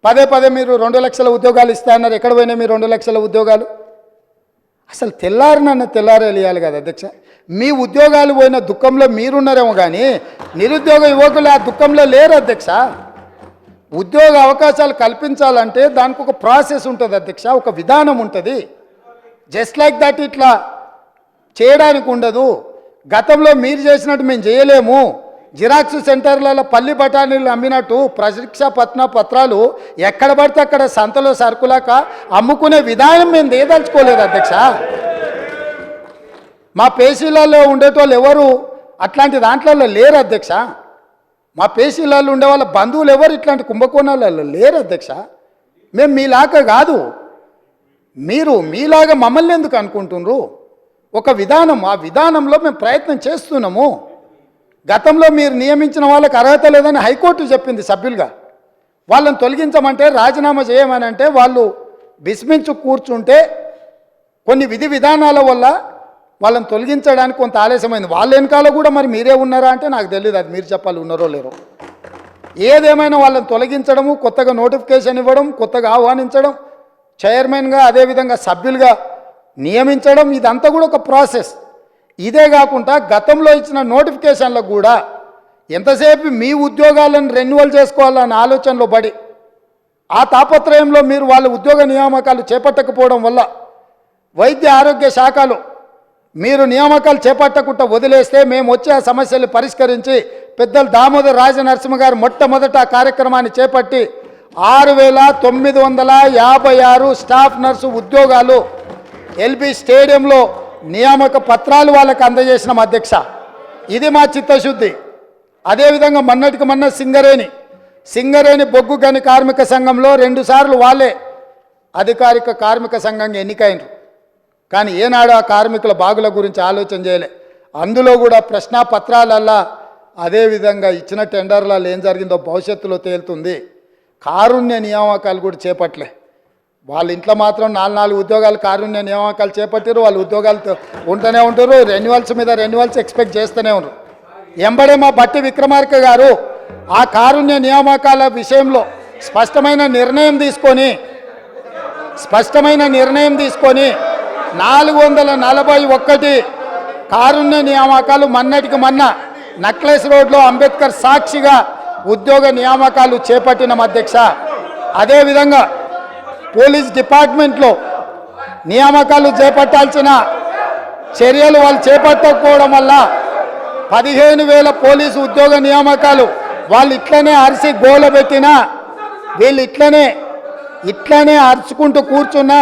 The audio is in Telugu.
పదే పదే మీరు 2 లక్షల ఉద్యోగాలు ఇస్తారన్నారు. ఎక్కడ పోయినాయి మీ 2 లక్షల ఉద్యోగాలు? అసలు తెల్లారేయాలి కదా అధ్యక్ష. మీ ఉద్యోగాలు పోయిన దుఃఖంలో మీరున్నారేమో కానీ నిరుద్యోగ యువకులు ఆ దుఃఖంలో లేరు అధ్యక్ష. ఉద్యోగ అవకాశాలు కల్పించాలంటే దానికి ఒక ప్రాసెస్ ఉంటుంది అధ్యక్ష, ఒక విధానం ఉంటుంది. జస్ట్ లైక్ దట్ ఇట్లా చేయడానికి ఉండదు. గతంలో మీరు చేసినట్టు మేము చేయలేము. జిరాక్స్ సెంటర్లలో పల్లి బఠానీలు అమ్మినట్టు పరీక్షా పత్రాలు ఎక్కడ పడితే అక్కడ సంతలో సరుకులాక అమ్ముకునే విధానం మేము దేదలుచుకోలేదు అధ్యక్ష. మా పేషీలలో ఉండేటోళ్ళు ఎవరు అట్లాంటి దాంట్లో లేరు అధ్యక్ష. మా పేషీలలో ఉండే వాళ్ళ బంధువులు ఎవరు ఇట్లాంటి కుంభకోణాలలో లేరు అధ్యక్ష. మేము మీలాగా కాదు, మీరు మీలాగా మమ్మల్ని ఎందుకు అనుకుంటున్నారు? ఒక విధానం, ఆ విధానంలో మేము ప్రయత్నం చేస్తున్నాము. గతంలో మీరు నియమించిన వాళ్ళకి అర్హత లేదని హైకోర్టు చెప్పింది సభ్యులుగా. వాళ్ళని తొలగించమంటే రాజీనామా చేయమని అంటే వాళ్ళు విస్మించు కూర్చుంటే కొన్ని విధి విధానాల వల్ల వాళ్ళని తొలగించడానికి కొంత ఆలస్యమైంది. వాళ్ళ వెనకాల కూడా మరి మీరే ఉన్నారా అంటే నాకు తెలియదు, అది మీరు చెప్పాలి ఉన్నారో లేరో. ఏదేమైనా వాళ్ళని తొలగించడము, కొత్తగా నోటిఫికేషన్ ఇవ్వడం, కొత్తగా ఆహ్వానించడం, చైర్మన్గా అదేవిధంగా సభ్యులుగా నియమించడం, ఇదంతా కూడా ఒక ప్రాసెస్. ఇదే కాకుండా గతంలో ఇచ్చిన నోటిఫికేషన్లకు కూడా ఎంతసేపు మీ ఉద్యోగాలను రెన్యువల్ చేసుకోవాలన్న ఆలోచనలో పడి ఆ తాపత్రయంలో మీరు వాళ్ళ ఉద్యోగ నియామకాలు చేపట్టకపోవడం వల్ల వైద్య ఆరోగ్య శాఖలో మీరు నియామకాలు చేపట్టకుండా వదిలేస్తే మేము వచ్చే ఆ సమస్యలు పరిష్కరించి పెద్దలు దామోదర్ రాజనరసింహ గారు మొట్టమొదట ఆ కార్యక్రమాన్ని చేపట్టి 6,956 స్టాఫ్ నర్సు ఉద్యోగాలు ఎల్బీ స్టేడియంలో నియామక పత్రాలు వాళ్ళకి అందజేసినాం అధ్యక్ష. ఇది మా చిత్తశుద్ధి. అదేవిధంగా మొన్నటికి మొన్న సింగరేణి బొగ్గు గని కార్మిక సంఘంలో 2 సార్లు వాళ్ళే అధికారిక కార్మిక సంఘంగా ఎన్నికైనరు. కానీ ఏనాడు ఆ కార్మికుల బాగుల గురించి ఆలోచన చేయలే. అందులో కూడా ప్రశ్నాపత్రాలల్లా అదేవిధంగా ఇచ్చిన టెండర్లలో ఏం జరిగిందో భవిష్యత్తులో తేలుతుంది. కారుణ్య నియామకాలు కూడా చేపట్టలే. వాళ్ళ ఇంట్లో మాత్రం 4 ఉద్యోగాలు కారుణ్య నియామకాలు చేపట్టారు. వాళ్ళు ఉద్యోగాలు ఉంటూనే ఉంటారు, రెన్యువల్స్ మీద రెన్యువల్స్ ఎక్స్పెక్ట్ చేస్తూనే ఉన్నారు. ఎంబడే మా బట్టి విక్రమార్క గారు ఆ కారుణ్య నియామకాల విషయంలో స్పష్టమైన నిర్ణయం తీసుకొని 441 కారుణ్య నియామకాలు మొన్నటికి మొన్న నక్లెస్ రోడ్లో అంబేద్కర్ సాక్షిగా ఉద్యోగ నియామకాలు చేపట్టిన అధ్యక్ష. అదేవిధంగా పోలీస్ డిపార్ట్మెంట్లో నియామకాలు చేపట్టాల్సిన చర్యలు వాళ్ళు చేపట్టకపోవడం వల్ల 15,000 పోలీసు ఉద్యోగ నియామకాలు వాళ్ళు ఇట్లనే అరిసి గోల పెట్టినా వీళ్ళు ఇట్లనే అరుచుకుంటూ కూర్చున్నా